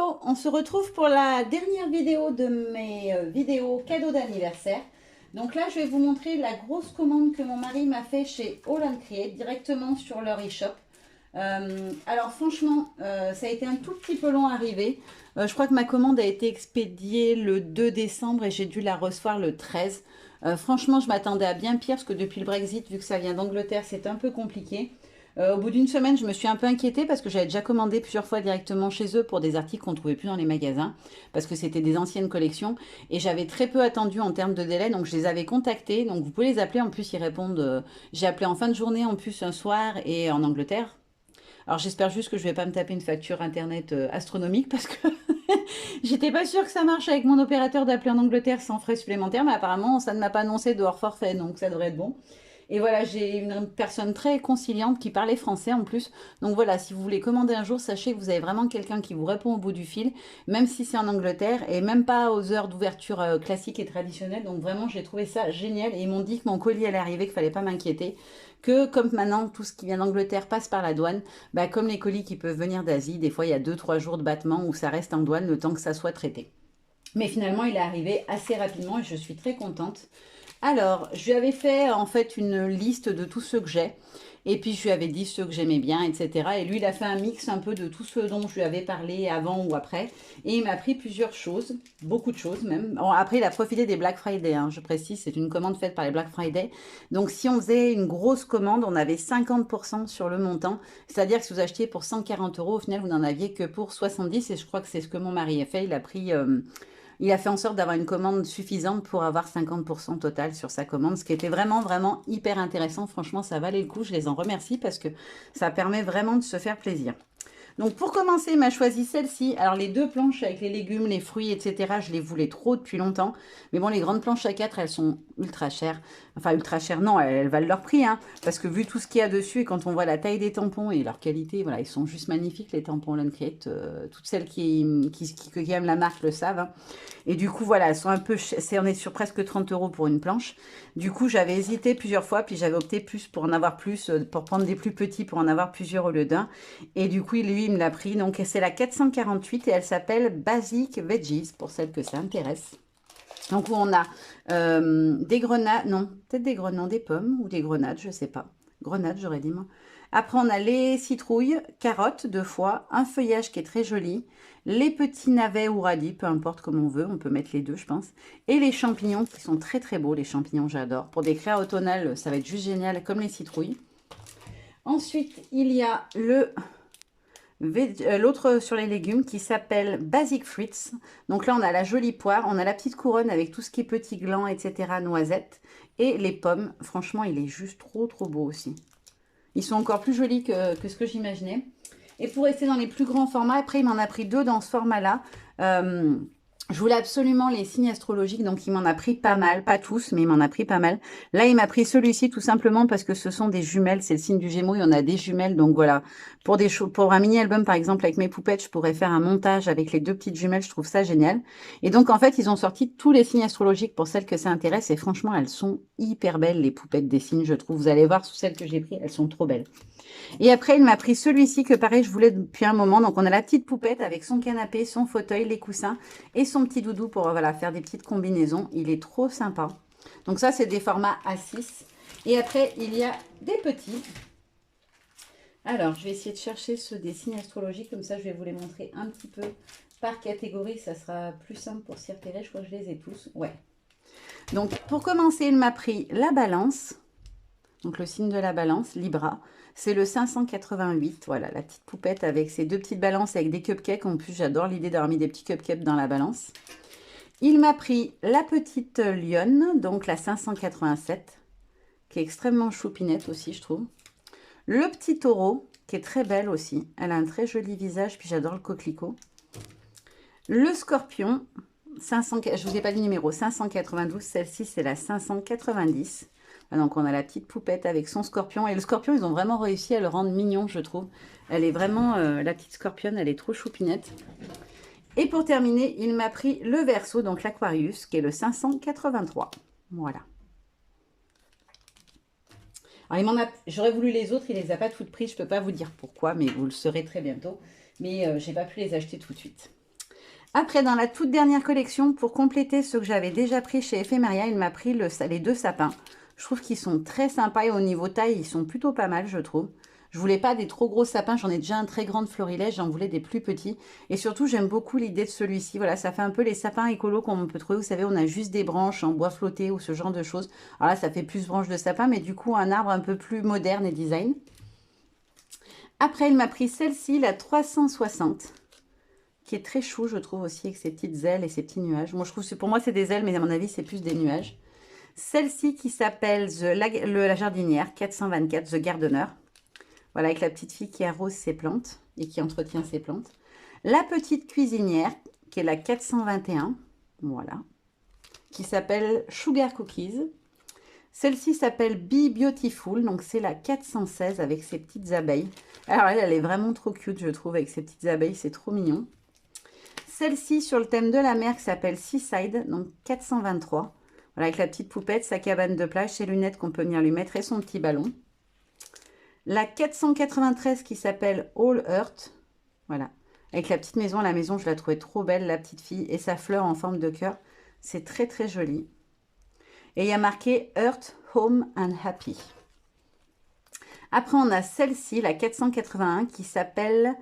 Hello, on se retrouve pour la dernière vidéo de mes vidéos cadeaux d'anniversaire. Donc là, je vais vous montrer la grosse commande que mon mari m'a fait chez All & Create, directement sur leur e-shop. Alors franchement, ça a été un tout petit peu long à arriver. Je crois que ma commande a été expédiée le 2 décembre et j'ai dû la recevoir le 13. Franchement, je m'attendais à bien pire parce que depuis le Brexit, vu que ça vient d'Angleterre, c'est un peu compliqué. Au bout d'une semaine, je me suis un peu inquiétée parce que j'avais déjà commandé plusieurs fois directement chez eux pour des articles qu'on ne trouvait plus dans les magasins parce que c'était des anciennes collections et j'avais très peu attendu en termes de délai, donc je les avais contactés. Donc vous pouvez les appeler, en plus ils répondent. J'ai appelé en fin de journée, en plus un soir et en Angleterre. Alors j'espère juste que je vais pas me taper une facture internet astronomique parce que j'étais pas sûre que ça marche avec mon opérateur d'appeler en Angleterre sans frais supplémentaires, mais apparemment ça ne m'a pas annoncé de hors forfait, donc ça devrait être bon. Et voilà, j'ai une personne très conciliante qui parlait français en plus. Donc voilà, si vous voulez commander un jour, sachez que vous avez vraiment quelqu'un qui vous répond au bout du fil, même si c'est en Angleterre et même pas aux heures d'ouverture classiques et traditionnelles. Donc vraiment, j'ai trouvé ça génial et ils m'ont dit que mon colis allait arriver, qu'il fallait pas m'inquiéter, que comme maintenant tout ce qui vient d'Angleterre passe par la douane, bah, comme les colis qui peuvent venir d'Asie, des fois il y a 2-3 jours de battement où ça reste en douane le temps que ça soit traité. Mais finalement, il est arrivé assez rapidement et je suis très contente. Alors, je lui avais fait en fait une liste de tous ceux que j'ai. Et puis, je lui avais dit ceux que j'aimais bien, etc. Et lui, il a fait un mix un peu de tout ce dont je lui avais parlé avant ou après. Et il m'a pris plusieurs choses, beaucoup de choses même. Bon, après, il a profité des Black Friday, hein, je précise, c'est une commande faite par les Black Friday. Donc, si on faisait une grosse commande, on avait 50% sur le montant. C'est-à-dire que si vous achetiez pour 140 euros, au final, vous n'en aviez que pour 70. Et je crois que c'est ce que mon mari a fait. Il a fait en sorte d'avoir une commande suffisante pour avoir 50% total sur sa commande, ce qui était vraiment, vraiment hyper intéressant. Franchement, ça valait le coup. Je les en remercie parce que ça permet vraiment de se faire plaisir. Donc pour commencer, il m'a choisi celle-ci. Alors les deux planches avec les légumes, les fruits, etc., je les voulais trop depuis longtemps. Mais bon, les grandes planches à 4, elles sont ultra chères. Enfin, ultra chères, non, elles valent leur prix. Hein, parce que vu tout ce qu'il y a dessus et quand on voit la taille des tampons et leur qualité, voilà, ils sont juste magnifiques, les tampons Luncrete. Toutes celles qui aiment la marque le savent. Hein. Et du coup, voilà, elles sont un peu... On est sur presque 30 euros pour une planche. Du coup, j'avais hésité plusieurs fois, puis j'avais opté plus pour en avoir plus, pour prendre des plus petits, pour en avoir plusieurs au lieu d'un. Et du coup, lui, il me l'a pris. Donc, c'est la 448 et elle s'appelle Basic Veggies, pour celles que ça intéresse. Donc, où on a des grenades, non, peut-être des grenades, des pommes ou des grenades, je sais pas. Grenades, j'aurais dit moi. Après, on a les citrouilles, carottes, 2 fois, un feuillage qui est très joli, les petits navets ou radis, peu importe comme on veut, on peut mettre les deux, je pense, et les champignons qui sont très très beaux, les champignons, j'adore. Pour des créas automnales, ça va être juste génial, comme les citrouilles. Ensuite, il y a l'autre sur les légumes qui s'appelle Basic Fruits. Donc là, on a la jolie poire, on a la petite couronne avec tout ce qui est petits glands, etc., noisettes, et les pommes. Franchement, il est juste trop trop beau aussi. Ils sont encore plus jolis que ce que j'imaginais. Et pour rester dans les plus grands formats, après, il m'en a pris 2 dans ce format-là. Je voulais absolument les signes astrologiques, donc il m'en a pris pas mal, pas tous, mais il m'en a pris pas mal. Là, il m'a pris celui-ci tout simplement parce que ce sont des jumelles, c'est le signe du Gémeaux, il y en a des jumelles, donc voilà. Pour un mini-album, par exemple, avec mes poupettes, je pourrais faire un montage avec les 2 petites jumelles, je trouve ça génial. Et donc, en fait, ils ont sorti tous les signes astrologiques pour celles que ça intéresse, et franchement, elles sont hyper belles, les poupettes des signes, je trouve. Vous allez voir sous celles que j'ai prises, elles sont trop belles. Et après, il m'a pris celui-ci que pareil, je voulais depuis un moment. Donc, on a la petite poupette avec son canapé, son fauteuil, les coussins et son petit doudou pour voilà, faire des petites combinaisons. Il est trop sympa. Donc ça, c'est des formats A6. Et après, il y a des petits. Alors, je vais essayer de chercher ceux des signes astrologiques. Comme ça, je vais vous les montrer un petit peu par catégorie. Ça sera plus simple pour s'y repérer. Je crois que je les ai tous. Ouais. Donc, pour commencer, il m'a pris la balance. Donc le signe de la balance, Libra, c'est le 588. Voilà, la petite poupette avec ses 2 petites balances avec des cupcakes. En plus, j'adore l'idée d'avoir mis des petits cupcakes dans la balance. Il m'a pris la petite lionne, donc la 587, qui est extrêmement choupinette aussi, je trouve. Le petit taureau, qui est très belle aussi. Elle a un très joli visage, puis j'adore le coquelicot. Le scorpion, 500, je ne vous ai pas dit numéro, 592. Celle-ci, c'est la 590. Donc, on a la petite poupette avec son scorpion. Et le scorpion, ils ont vraiment réussi à le rendre mignon, je trouve. Elle est vraiment, la petite scorpionne, elle est trop choupinette. Et pour terminer, il m'a pris le Verseau, donc l'Aquarius, qui est le 583. Voilà. Alors, j'aurais voulu les autres, il les a pas toutes prises. Je ne peux pas vous dire pourquoi, mais vous le saurez très bientôt. Mais je n'ai pas pu les acheter tout de suite. Après, dans la toute dernière collection, pour compléter ce que j'avais déjà pris chez Ephemeria, il m'a pris les 2 sapins. Je trouve qu'ils sont très sympas et au niveau taille, ils sont plutôt pas mal, je trouve. Je voulais pas des trop gros sapins, j'en ai déjà un très grand de florilège, j'en voulais des plus petits. Et surtout, j'aime beaucoup l'idée de celui-ci. Voilà, ça fait un peu les sapins écolos qu'on peut trouver. Vous savez, on a juste des branches en bois flotté ou ce genre de choses. Alors là, ça fait plus branches de sapin, mais du coup, un arbre un peu plus moderne et design. Après, il m'a pris celle-ci, la 360, qui est très chou, je trouve aussi, avec ses petites ailes et ses petits nuages. Moi, je trouve que pour moi, c'est des ailes, mais à mon avis, c'est plus des nuages. Celle-ci qui s'appelle la jardinière 424, The Gardener. Voilà, avec la petite fille qui arrose ses plantes et qui entretient ses plantes. La petite cuisinière, qui est la 421, voilà, qui s'appelle Sugar Cookies. Celle-ci s'appelle Be Beautiful, donc c'est la 416 avec ses petites abeilles. Alors elle est vraiment trop cute, je trouve, avec ses petites abeilles, c'est trop mignon. Celle-ci sur le thème de la mer qui s'appelle Seaside, donc 423. Voilà, avec la petite poupette, sa cabane de plage, ses lunettes qu'on peut venir lui mettre et son petit ballon. La 493 qui s'appelle All Earth. Voilà. Avec la petite maison. La maison, je la trouvais trop belle, la petite fille. Et sa fleur en forme de cœur. C'est très, très joli. Et il y a marqué Earth, Home and Happy. Après, on a celle-ci, la 481, qui s'appelle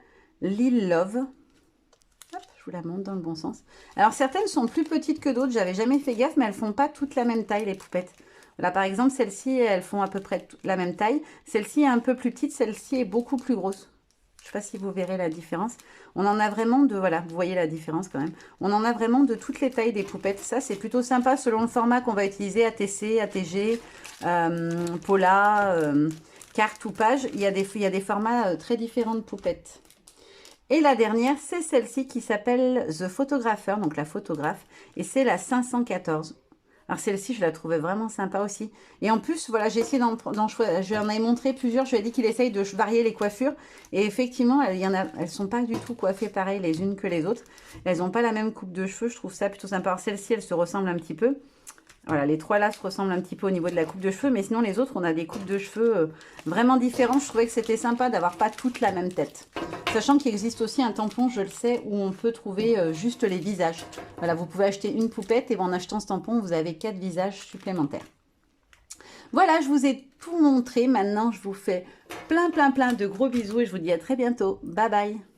Lil Love. Hop, je vous la montre dans le bon sens. Alors, certaines sont plus petites que d'autres. J'avais jamais fait gaffe, mais elles font pas toutes la même taille, les poupettes. Là, par exemple, celles-ci, elles font à peu près la même taille. Celle-ci est un peu plus petite, celle-ci est beaucoup plus grosse. Je ne sais pas si vous verrez la différence. On en a vraiment de... Voilà, vous voyez la différence quand même. On en a vraiment de toutes les tailles des poupettes. Ça, c'est plutôt sympa selon le format qu'on va utiliser. ATC, ATG, Pola, carte ou page. Il y a des formats très différents de poupettes. Et la dernière, c'est celle-ci qui s'appelle The Photographer, donc la photographe. Et c'est la 514. Alors celle-ci, je la trouvais vraiment sympa aussi. Et en plus, voilà, j'ai essayé je lui en ai montré plusieurs. Je lui ai dit qu'il essaye de varier les coiffures. Et effectivement, elles sont pas du tout coiffées pareil les unes que les autres. Elles n'ont pas la même coupe de cheveux. Je trouve ça plutôt sympa. Alors celle-ci, elle se ressemble un petit peu. Voilà, les trois là se ressemblent un petit peu au niveau de la coupe de cheveux. Mais sinon, les autres, on a des coupes de cheveux vraiment différentes. Je trouvais que c'était sympa d'avoir pas toutes la même tête. Sachant qu'il existe aussi un tampon, je le sais, où on peut trouver juste les visages. Voilà, vous pouvez acheter une poupette et en achetant ce tampon, vous avez 4 visages supplémentaires. Voilà, je vous ai tout montré. Maintenant, je vous fais plein de gros bisous et je vous dis à très bientôt. Bye bye.